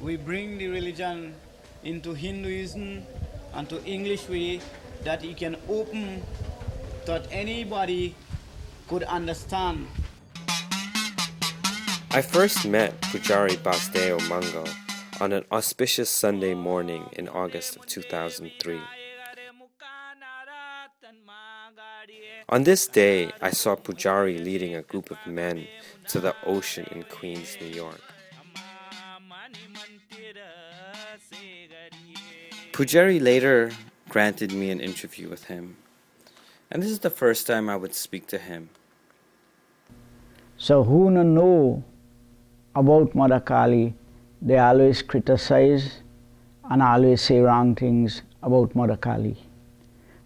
we bring the religion into Hinduism and to English way that it can open that anybody could understand. I first met Pujari Basdeo Mangal on an auspicious Sunday morning in August of 2003. On this day, I saw Pujari leading a group of men to the ocean in Queens, New York. Pujari later granted me an interview with him, and this is the first time I would speak to him. So who no know about Mother Kali, they always criticize and always say wrong things about Mother Kali.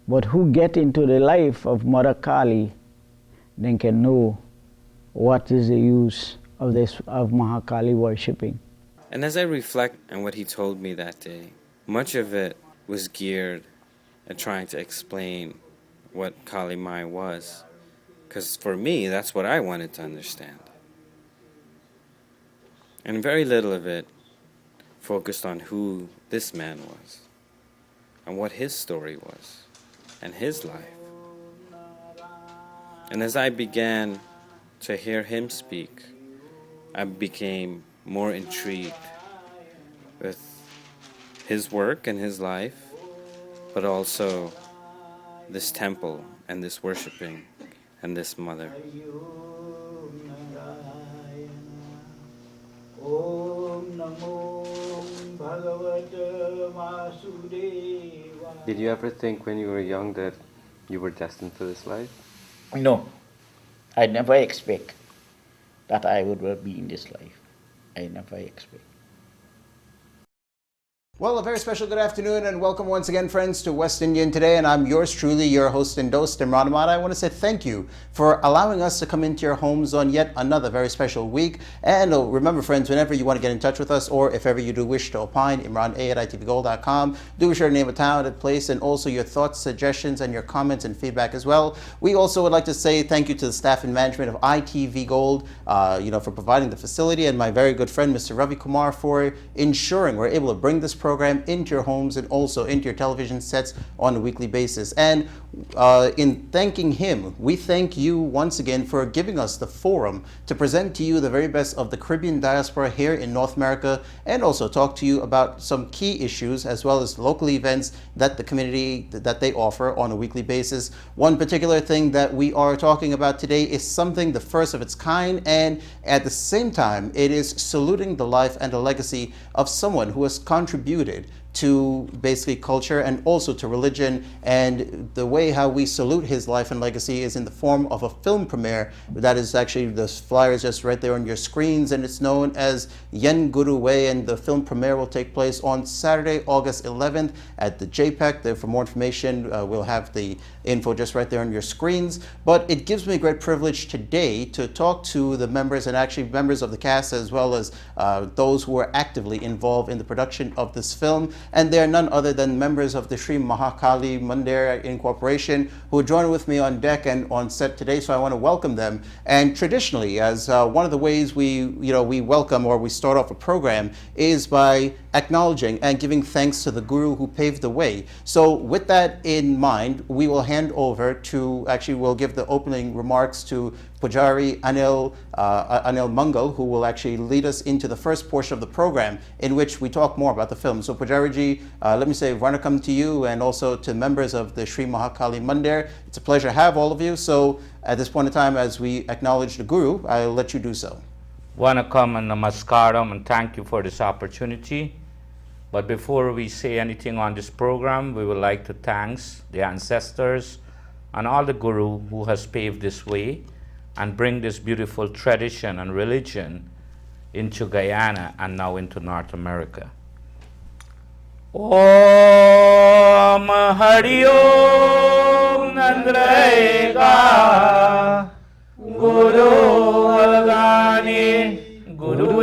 But who get into the life of Mother Kali, then can know what is the use of Mahakali worshipping. And as I reflect on what he told me that day, much of it was geared at trying to explain what Kali Mai was. Because for me, that's what I wanted to understand. And very little of it focused on who this man was, and what his story was, and his life. And as I began to hear him speak, I became more intrigued with his work and his life, but also this temple and this worshiping and this mother. Did you ever think when you were young that you were destined for this life? No, I never expect that I would be in this life. I never expect. Well, a very special good afternoon and welcome once again, friends, to West Indian Today. And I'm yours truly, your host and host, Imran Ahmad. I want to say thank you for allowing us to come into your homes on yet another very special week. And remember, friends, whenever you want to get in touch with us, or if ever you do wish to opine, imrana@itvgold.com. Do be sure to name a town and place, and also your thoughts, suggestions, and your comments and feedback as well. We also would like to say thank you to the staff and management of ITV Gold, for providing the facility, and my very good friend, Mr. Ravi Kumar, for ensuring we're able to bring this program into your homes and also into your television sets on a weekly basis. And in thanking him, we thank you once again for giving us the forum to present to you the very best of the Caribbean diaspora here in North America, and also talk to you about some key issues as well as local events that the community that they offer on a weekly basis. One particular thing that we are talking about today is something the first of its kind, and at the same time it is saluting the life and the legacy of someone who has contributed to basically culture and also to religion. And the way how we salute his life and legacy is in the form of a film premiere that is actually, the flyer is just right there on your screens, and it's known as Yen Guru Way, and the film premiere will take place on Saturday, August 11th at the JPEG. There, for more information, we'll have the info just right there on your screens. But it gives me great privilege today to talk to the members, and actually members of the cast, as well as those who are actively involved in the production of this film. And they are none other than members of the Sri Mahakali Mandir Incorporation, who join with me on deck and on set today. So I want to welcome them. And traditionally, as one of the ways we welcome, or we start off a program, is by acknowledging and giving thanks to the Guru who paved the way. So with that in mind, we will hand over to, actually we'll give the opening remarks to Pujari Anil Mangal, who will actually lead us into the first portion of the program, in which we talk more about the film. So Pujariji, let me say Vanakkam to you, and also to members of the Sri Mahakali Mandir. It's a pleasure to have all of you. So at this point in time, as we acknowledge the Guru, I'll let you do so. Vanakkam and Namaskaram, and thank you for this opportunity. But before we say anything on this program, we would like to thank the ancestors and all the Guru who has paved this way and bring this beautiful tradition and religion into Guyana and now into North America. Om Hari Om Nandraega Guru Algani Guru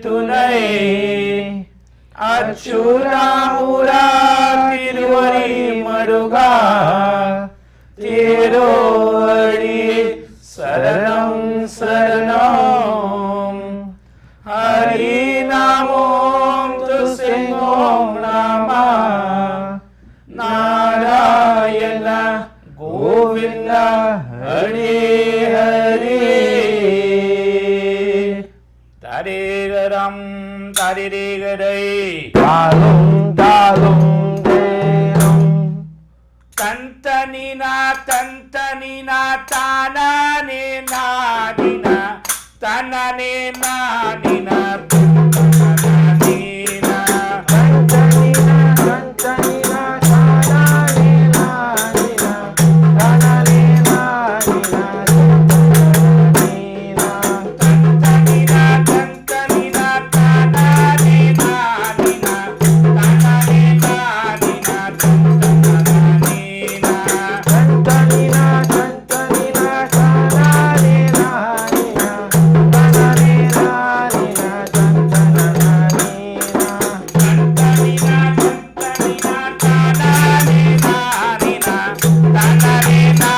Tunai Achura Mura Tiruvari Maduga Tirori Saranam Saranam Hari Namo Govinda, Hari Hari. Tarigaram, tarigarai. Talum, talum, derum. Tantanina, tantanina, tanane nadina, tanane nadina, tananina. Tantanina, tantanina, tananina, nina. Tananina, nina, tantanina. Tantanina, tantanina, tananina, nina, tananina, nina, tantanina. Tantanina, tantanina, tananina, nina. Tananina, nina, tantanina. Tantanina, tantanina, tananina,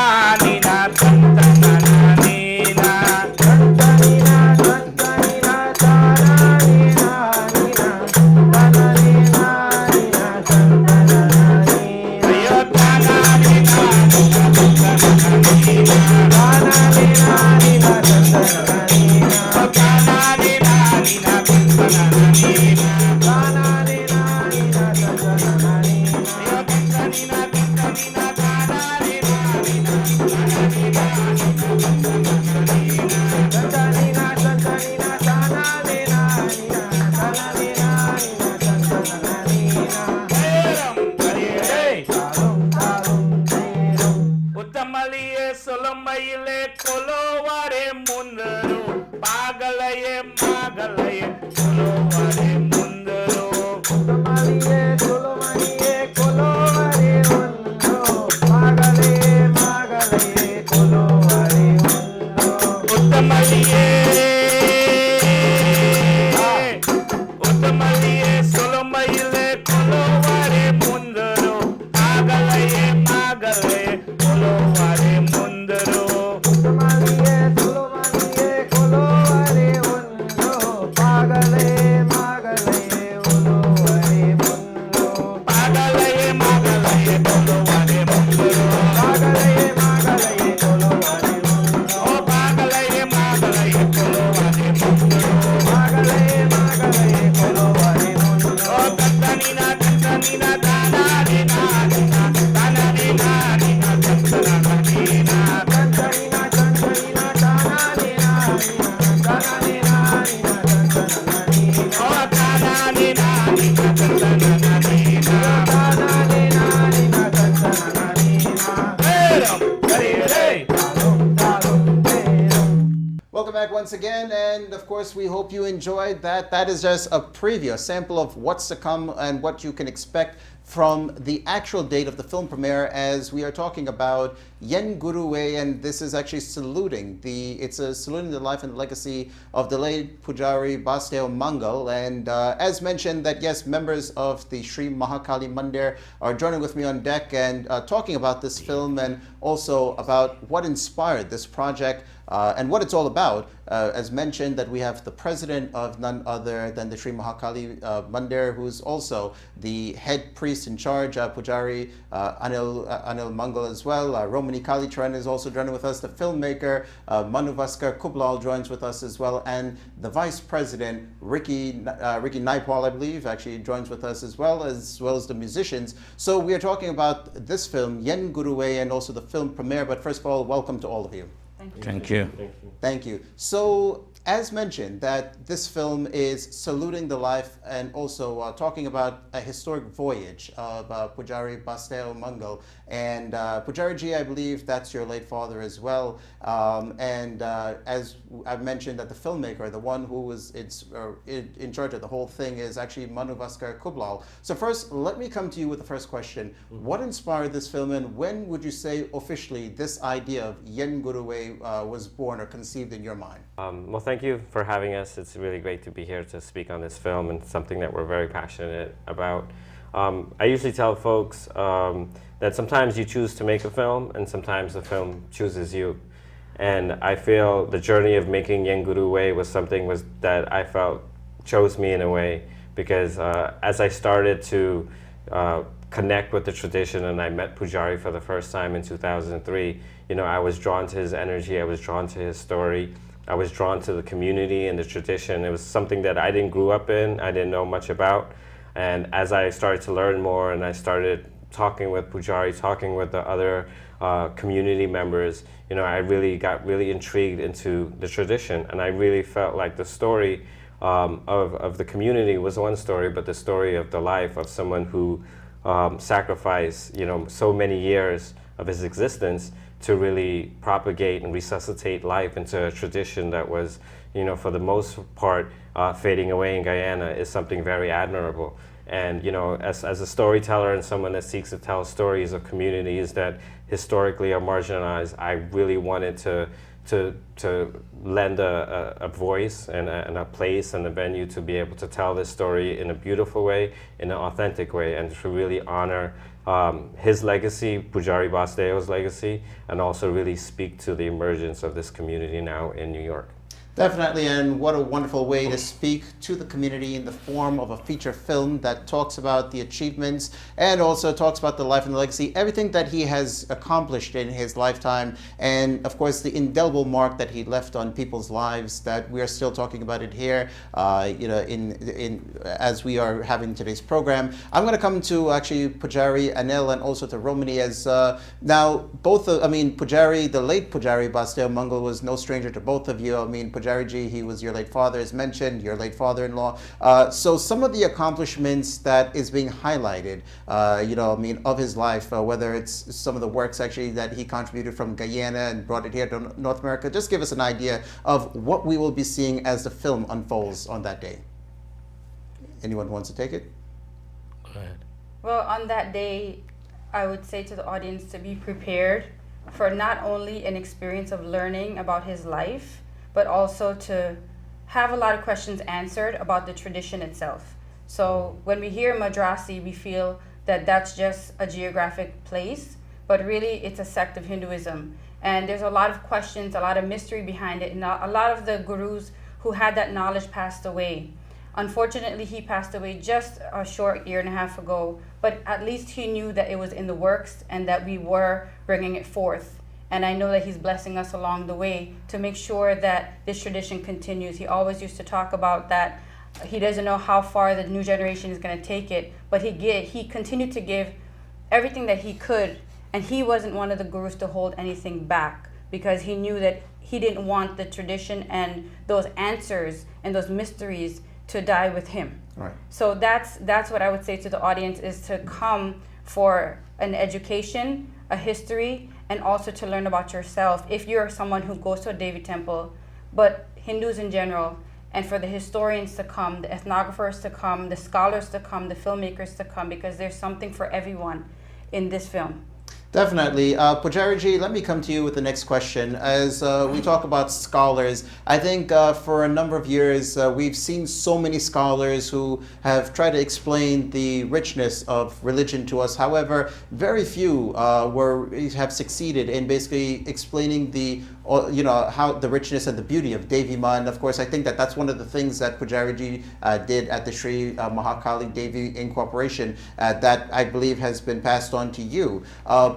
nina. Tananina, nina, tantanina. Tananina, nina, tantanina. Tananina, nina, tantanina. Tantanina, tantanina, tananina, nina. Tananina, nina, tantanina. Talum, talum, derum. Uttamaliye Solomayile Kolovare Mundaru Pagalaye Magalaye Kolovare Mundaru Uttamaliye, Solomaniye, kolovare undo. Magale, magale, kolovare undo. Uttamaliye Uttamaliye Solomayile Kolovare Mundaru Pagalaye Magalaye Kolovare Mundaru Uttamaliye, Solomaniye, kolovare undo. Magale, magale, kolovare undo. Pagalaye Magalaye Kolovare Mundaru Magale, magale, kolovare undo. Oh Pagalaye Magalaye Kolovare Mundaru Magale, magale, kolovare undo. Oh Tantanina Tantanina Tananina Nina Tananina Nina Tantanina Tantanina, tantanina, tananina, nina. Tananina, nina, tantanina. Oh Tananina Nina Tantanina Tananina, nina, tantanina. Veram Hare Hare Talum, talum, derum. Welcome back once again, and of course, we hope you enjoyed that. That is just a preview, a sample of what's to come and what you can expect from the actual date of the film premiere, as we are talking about Yen Guruwe, and this is actually saluting the life and legacy of the late Pujari Basdeo Mangal. And as mentioned, that yes, members of the Sri Mahakali Mandir are joining with me on deck and talking about this film and also about what inspired this project. And what it's all about. As mentioned, that we have the president of none other than the Sri Mahakali Mandir, who's also the head priest in charge, Pujari Anil Mangal as well. Romani Kalitran is also joining with us. The filmmaker Manu Vaskar Kublal joins with us as well, and the vice president Ricky Naipal, I believe, actually joins with us as well as the musicians. So we are talking about this film, Yen Guruwe, and also the film premiere. But first of all, welcome to all of you. Thank you. Thank you. So, as mentioned, that this film is saluting the life and also talking about a historic voyage of Pujari Basdeo Mangal. And Pujari Ji, I believe that's your late father as well. As I've mentioned, that the filmmaker, the one who was in charge of the whole thing, is actually Manu Vaskar Kublal. So first, let me come to you with the first question. What inspired this film, and when would you say officially this idea of Yen Guruwe was born or conceived in your mind? Well, thank you for having us. It's really great to be here to speak on this film and something that we're very passionate about. I usually tell folks that sometimes you choose to make a film and sometimes the film chooses you. And I feel the journey of making Yen Guruwe was something that I felt chose me in a way, because as I started to connect with the tradition and I met Pujari for the first time in 2003, I was drawn to his energy, I was drawn to his story, I was drawn to the community and the tradition. It was something that I didn't grow up in, I didn't know much about. And as I started to learn more and I started talking with Pujari, talking with the other community members, I really got really intrigued into the tradition. And I really felt like the story of the community was one story, but the story of the life of someone who sacrificed, so many years of his existence to really propagate and resuscitate life into a tradition that was, for the most part, fading away in Guyana is something very admirable. And as a storyteller and someone that seeks to tell stories of communities that historically are marginalized, I really wanted to lend a voice and a place and a venue to be able to tell this story in a beautiful way, in an authentic way, and to really honor his legacy, Pujari Basdeo's legacy, and also really speak to the emergence of this community now in New York. Definitely, and what a wonderful way to speak to the community in the form of a feature film that talks about the achievements and also talks about the life and the legacy, everything that he has accomplished in his lifetime, and of course the indelible mark that he left on people's lives that we are still talking about it here, as we are having today's program. I'm going to come to actually Pujari Anil and also to Romani as now Pujari, the late Pujari Basdeo Mangal was no stranger to both of you. Pujari ji, he was your late father, as mentioned, your late father-in-law. So some of the accomplishments that is being highlighted, of his life, whether it's some of the works actually that he contributed from Guyana and brought it here to North America, just give us an idea of what we will be seeing as the film unfolds on that day. Anyone wants to take it? Go ahead. Well, on that day, I would say to the audience to be prepared for not only an experience of learning about his life, but also to have a lot of questions answered about the tradition itself. So when we hear Madrasi, we feel that that's just a geographic place, but really it's a sect of Hinduism. And there's a lot of questions, a lot of mystery behind it, and a lot of the gurus who had that knowledge passed away. Unfortunately, he passed away just a short year and a half ago, but at least he knew that it was in the works and that we were bringing it forth. And I know that he's blessing us along the way to make sure that this tradition continues. He always used to talk about that he doesn't know how far the new generation is going to take it, but he continued to give everything that he could, and he wasn't one of the gurus to hold anything back because he knew that he didn't want the tradition and those answers and those mysteries to die with him. Right. So that's what I would say to the audience, is to come for an education, a history, and also to learn about yourself if you're someone who goes to a Devi temple, but Hindus in general, and for the historians to come, the ethnographers to come, the scholars to come, the filmmakers to come, because there's something for everyone in this film. Definitely. Pujari ji, let me come to you with the next question. As we talk about scholars, I think for a number of years we've seen so many scholars who have tried to explain the richness of religion to us. However, very few have succeeded in basically explaining how the richness and the beauty of Devi Ma. And of course, I think that that's one of the things that Pujari ji did at the Sri Mahakali Devi Incorporation that I believe has been passed on to you.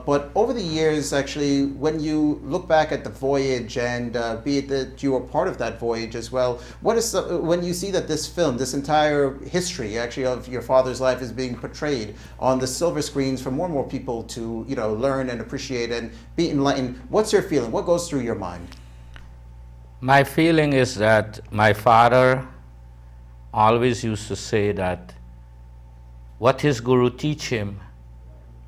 But over the years, actually, when you look back at the voyage and be it that you were part of that voyage as well, when you see that this film, this entire history actually of your father's life is being portrayed on the silver screens for more and more people to learn and appreciate and be enlightened, what's your feeling? What goes through your mind? My feeling is that my father always used to say that what his guru teach him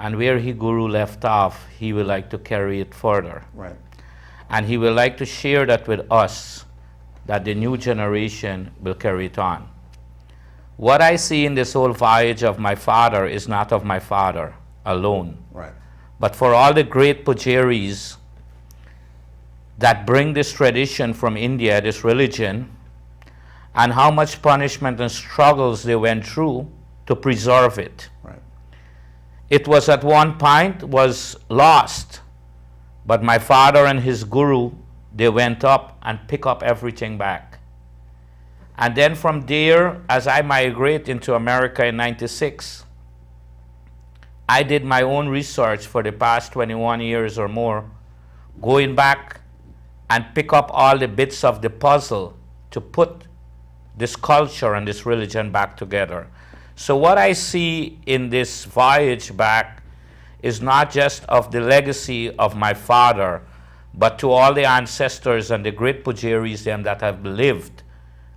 and where his guru left off, he would like to carry it further. Right. And he would like to share that with us, that the new generation will carry it on. What I see in this whole voyage of my father is not of my father alone, Right. but for all the great pujaris that bring this tradition from India, this religion, and how much punishment and struggles they went through to preserve it. Right. It was at one point was lost, but my father and his guru, they went up and pick up everything back. And then from there, as I migrate into America in '96, I did my own research for the past 21 years or more, going back and pick up all the bits of the puzzle to put this culture and this religion back together. So what I see in this voyage back is not just of the legacy of my father, but to all the ancestors and the great Pujaris them that have lived.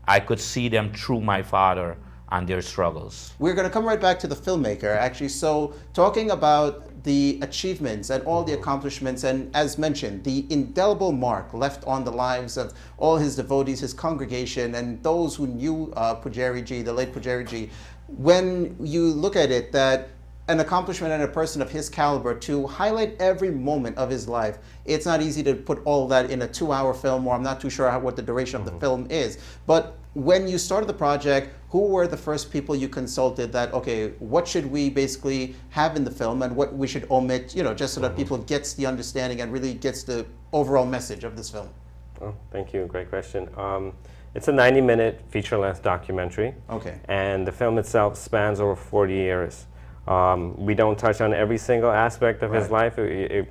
I could see them through my father and their struggles. We're going to come right back to the filmmaker, actually. So, talking about the achievements and all the accomplishments, and as mentioned, the indelible mark left on the lives of all his devotees, his congregation, and those who knew Pujari Ji, the late Pujari Ji. When you look at it, that an accomplishment and a person of his caliber to highlight every moment of his life, it's not easy to put all that in a 2-hour film, or I'm not too sure what the duration of the film is. But when you started the project, who were the first people you consulted that, okay, what should we basically have in the film and what we should omit, just so that people gets the understanding and really gets the overall message of this film? Oh, thank you. Great question. It's a 90-minute feature-length documentary. Okay. And the film itself spans over 40 years. We don't touch on every single aspect of his life. That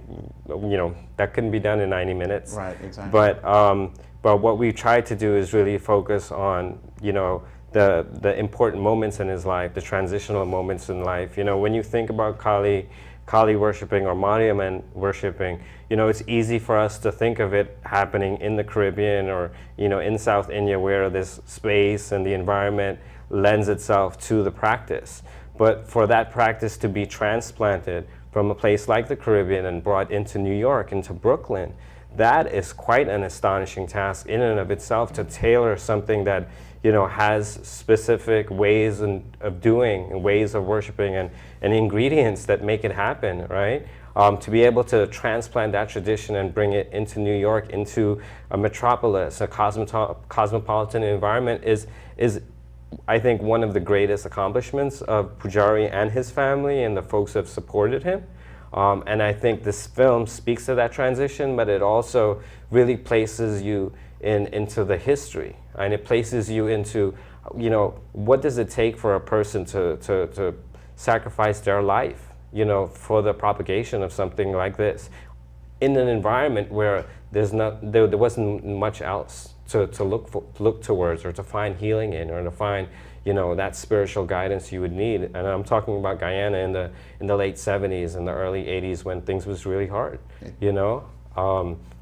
couldn't be done in 90 minutes. Right, exactly. But what we tried to do is really focus on, the important moments in his life, the transitional moments in life. When you think about Kali worshiping or Mariamman worshiping, it's easy for us to think of it happening in the Caribbean or, in South India, where this space and the environment lends itself to the practice. But for that practice to be transplanted from a place like the Caribbean and brought into New York, into Brooklyn, that is quite an astonishing task in and of itself, to tailor something that has specific ways of doing and ways of worshiping and ingredients that make it happen, right? To be able to transplant that tradition and bring it into New York, into a metropolis, a cosmopolitan environment is I think one of the greatest accomplishments of Pujari and his family and the folks who have supported him. And I think this film speaks to that transition, but it also really places you into the history, and it places you into, what does it take for a person to sacrifice their life, for the propagation of something like this, in an environment where there wasn't much else to look towards, or to find healing in, or to find that spiritual guidance you would need. And I'm talking about Guyana in the late 70s and the early 80s, when things was really hard.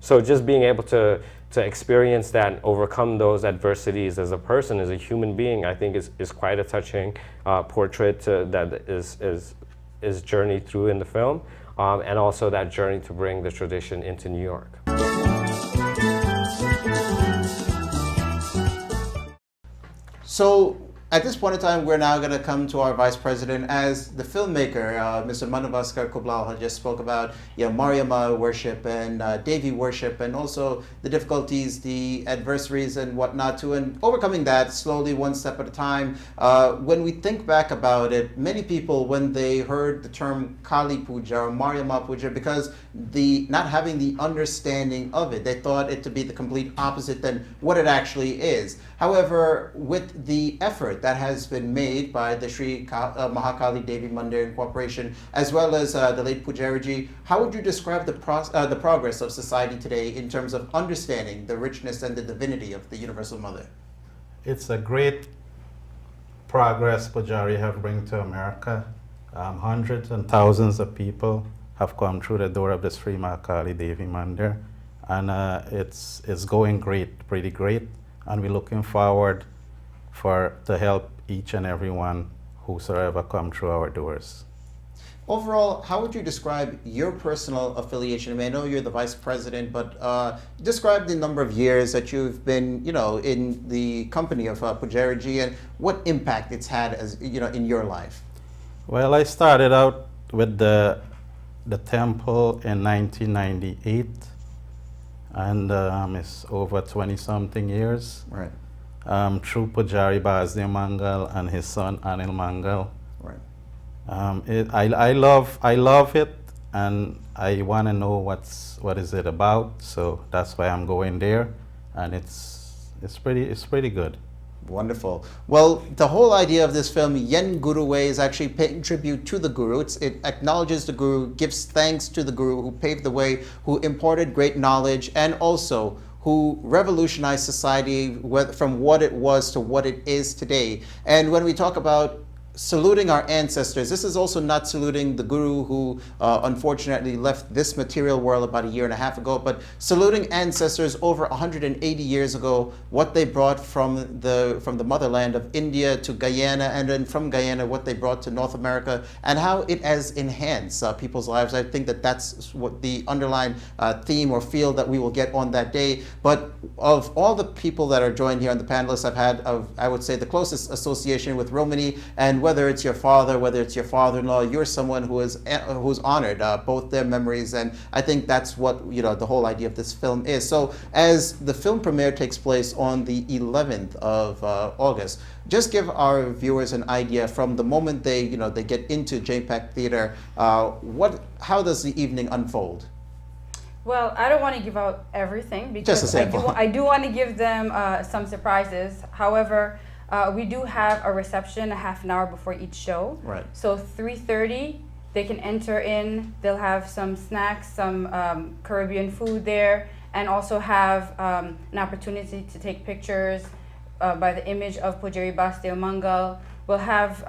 So just being able to experience that and overcome those adversities as a person, as a human being, I think is quite a touching portrait that is journeyed through in the film, and also that journey to bring the tradition into New York. So at this point in time, we're now going to come to our vice president. As the filmmaker, Mr. Manavaskar Kublal just spoke about, Mariamma worship and Devi worship, and also the difficulties, the adversaries and whatnot too, and overcoming that slowly, one step at a time. When we think back about it, many people, when they heard the term Kali Puja or Mariamma Puja, because not having the understanding of it, they thought it to be the complete opposite than what it actually is. However, with the effort that has been made by the Sri Mahakali Devi Mandir Incorporation, as well as the late Pujari Ji, how would you describe the progress of society today in terms of understanding the richness and the divinity of the Universal Mother? It's a great progress Pujari have bring to America. Hundreds and thousands of people have come through the door of the Sri Mahakali Devi Mandir, and it's going great, pretty great. And we're looking forward to help each and everyone whosoever come through our doors. Overall, how would you describe your personal affiliation? I mean, I know you're the vice president, but describe the number of years that you've been, in the company of Pujari Ji, and what impact it's had as in your life. Well, I started out with the temple in 1998. And it's over 20-something years. Right. Through Pujari Basdeo Mangal and his son Anil Mangal. Right. I love it, and I want to know what is it about. So that's why I'm going there, and it's pretty good. Wonderful. Well, the whole idea of this film, Yen Guruwe, is actually paying tribute to the Guru. It acknowledges the Guru, gives thanks to the Guru who paved the way, who imparted great knowledge, and also who revolutionized society from what it was to what it is today. And when we talk about saluting our ancestors, this is also not saluting the Guru who unfortunately left this material world about a year and a half ago, but saluting ancestors over 180 years ago, what they brought from the motherland of India to Guyana, and then from Guyana what they brought to North America, and how it has enhanced people's lives. I think that that's what the underlying theme or feel that we will get on that day. But of all the people that are joined here on the panelists, I've had, I would say, the closest association with Romani, and whether it's your father, whether it's your father-in-law, you're someone who's honored both their memories, and I think that's what the whole idea of this film is. So as the film premiere takes place on the 11th of August, just give our viewers an idea from the moment they get into JPAC Theater, how does the evening unfold? Well, I don't want to give out everything Just a because sample. I do want to give them some surprises. However, we do have a reception a half an hour before each show. Right. So 3:30, they can enter in. They'll have some snacks, some Caribbean food there, and also have an opportunity to take pictures by the image of Pujari Basdeo Mangal. We'll have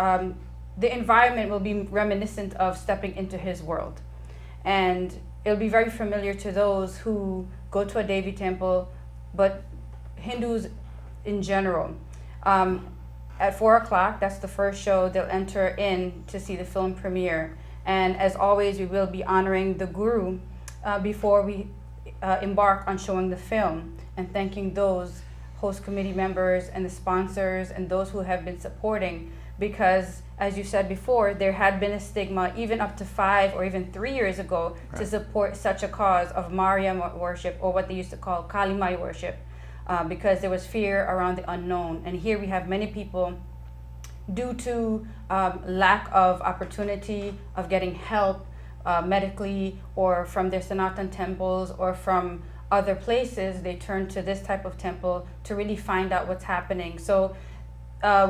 the environment will be reminiscent of stepping into his world, and it'll be very familiar to those who go to a Devi temple, but Hindus in general. At 4 o'clock, that's the first show, they'll enter in to see the film premiere. And as always, we will be honoring the Guru before we embark on showing the film, and thanking those host committee members and the sponsors and those who have been supporting, because as you said before, there had been a stigma even up to 5 or even 3 years ago to support such a cause of Maria worship, or what they used to call Kali Mai worship. Because there was fear around the unknown. And here we have many people, due to lack of opportunity of getting help medically, or from their Sanatan temples or from other places, they turn to this type of temple to really find out what's happening. So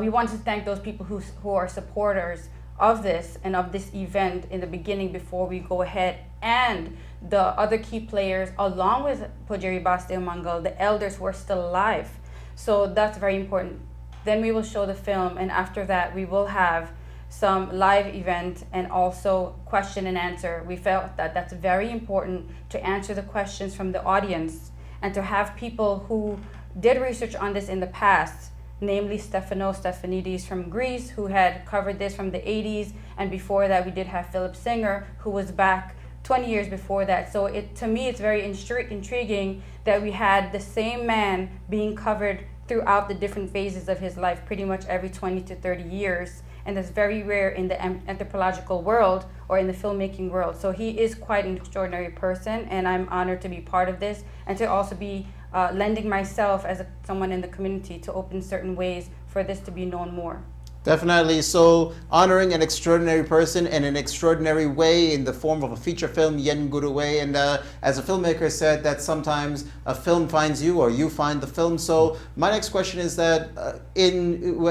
we want to thank those people who are supporters of this and of this event in the beginning before we go ahead, and the other key players along with Pujari Basdeo Mangal, the elders who are still alive. So that's very important. Then we will show the film, and after that we will have some live event and also question and answer. We felt that that's very important to answer the questions from the audience, and to have people who did research on this in the past, namely Stephanos Stefanidis from Greece, who had covered this from the 80s, and before that we did have Philip Singer, who was back 20 years before that. So to me, it's very intriguing that we had the same man being covered throughout the different phases of his life, pretty much every 20 to 30 years. And that's very rare in the anthropological world or in the filmmaking world. So he is quite an extraordinary person, and I'm honored to be part of this, and to also be lending myself as someone in the community to open certain ways for this to be known more. Definitely. So honoring an extraordinary person in an extraordinary way in the form of a feature film, Yen Guruwe. And as a filmmaker said, that sometimes a film finds you or you find the film. So my next question is that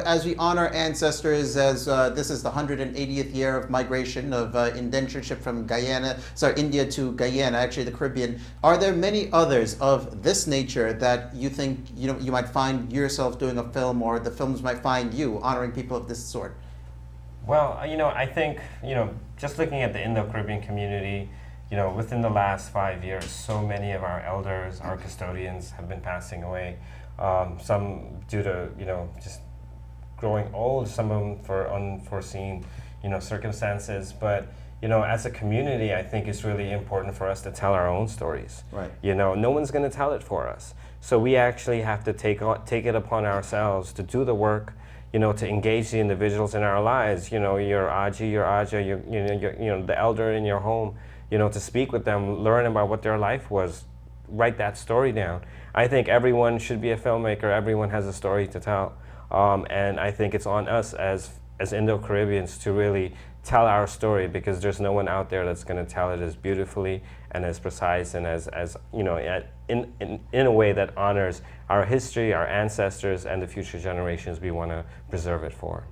as we honor ancestors, as this is the 180th year of migration of indentureship from India to Guyana, actually the Caribbean, are there many others of this nature that you think you might find yourself doing a film, or the films might find you honoring people of this sort? Well, I think, just looking at the Indo-Caribbean community, within the last 5 years, so many of our elders, our custodians have been passing away. Some due to, just growing old, some of them for unforeseen, circumstances. But, as a community, I think it's really important for us to tell our own stories. Right. No one's going to tell it for us. So we actually have to take it upon ourselves to do the work, to engage the individuals in our lives, your Aji, your Aja, the elder in your home, to speak with them, learn about what their life was, write that story down. I think everyone should be a filmmaker. Everyone has a story to tell. And I think it's on us as Indo-Caribbeans to really tell our story, because there's no one out there that's going to tell it as beautifully and as precise and as you know, in a way that honors our history, our ancestors, and the future generations we want to preserve it for.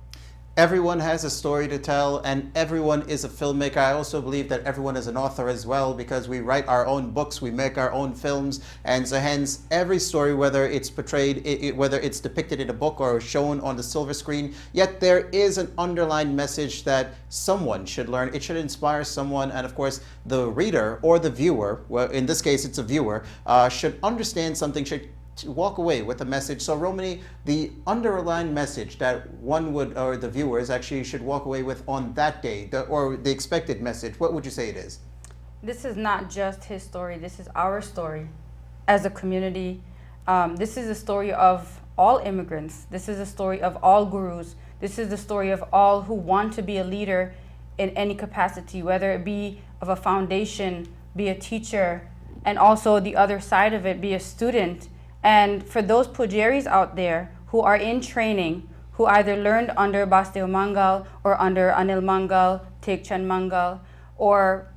Everyone has a story to tell, and everyone is a filmmaker. I also believe that everyone is an author as well, because we write our own books, we make our own films, and so hence every story, whether it's portrayed, whether it's depicted in a book or shown on the silver screen, yet there is an underlying message that someone should learn. It should inspire someone, and of course the reader or the viewer, well, in this case it's a viewer, should understand something, should walk away with a message. So Romany, the underlying message that one would, or the viewers actually should walk away with on that day, or the expected message, what would you say it is? This is not just his story, this is our story as a community. This is a story of all immigrants. This is a story of all gurus. This is the story of all who want to be a leader in any capacity, whether it be of a foundation, be a teacher, and also the other side of it, be a student. And for those Pujaris out there who are in training, who either learned under Basdeo Mangal or under Anil Mangal, Tegchand Mangal, or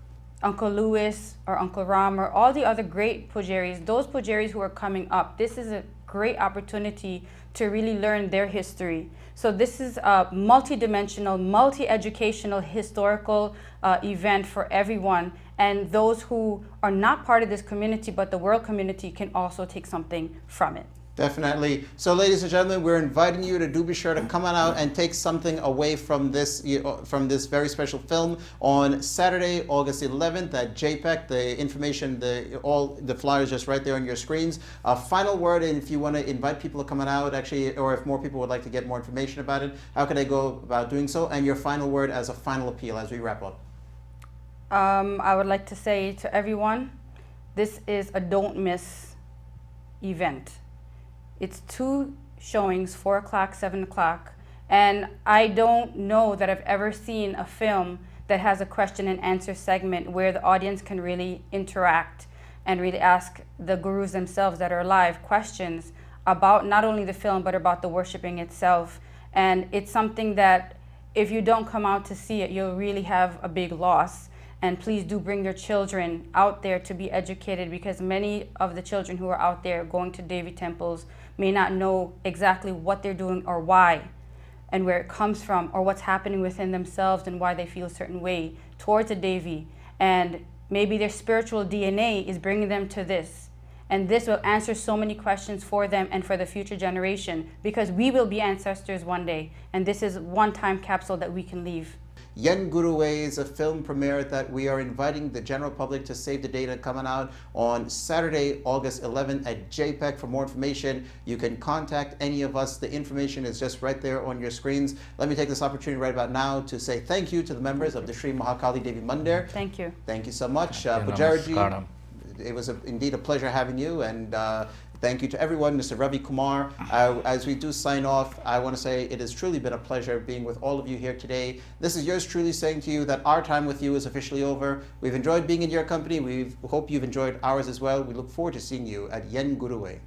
Uncle Louis or Uncle Ram, or all the other great Pujaris, those Pujaris who are coming up, this is a great opportunity to really learn their history. So this is a multi-dimensional, multi-educational, historical event for everyone. And those who are not part of this community, but the world community, can also take something from it. Definitely. So ladies and gentlemen, we're inviting you to do be sure to come on out and take something away from this very special film on Saturday, August 11th at JPEG. The information, all the flyers just right there on your screens. A final word, and if you want to invite people to come on out, actually, or if more people would like to get more information about it, how can they go about doing so? And your final word as a final appeal as we wrap up. I would like to say to everyone, this is a don't miss event. It's 2 showings, 4 o'clock, 7 o'clock, and I don't know that I've ever seen a film that has a question and answer segment where the audience can really interact and really ask the gurus themselves that are alive questions about not only the film but about the worshiping itself. And it's something that if you don't come out to see it, you'll really have a big loss. And please do bring your children out there to be educated, because many of the children who are out there going to Devi temples may not know exactly what they're doing or why and where it comes from, or what's happening within themselves and why they feel a certain way towards a Devi. And maybe their spiritual DNA is bringing them to this. And this will answer so many questions for them and for the future generation, because we will be ancestors one day. And this is one time capsule that we can leave. Yen Guruwe is a film premiere that we are inviting the general public to save the date, coming out on Saturday, August 11th at JPEG. For more information, you can contact any of us. The information is just right there on your screens. Let me take this opportunity right about now to say thank you to the members of the Sri Mahakali Devi Mandir. Thank you. Thank you so much. Pujaraji, it was indeed a pleasure having you, and thank you to everyone, Mr. Ravi Kumar. As we do sign off, I want to say it has truly been a pleasure being with all of you here today. This is yours truly saying to you that our time with you is officially over. We've enjoyed being in your company. We hope you've enjoyed ours as well. We look forward to seeing you at Yen Guruwe.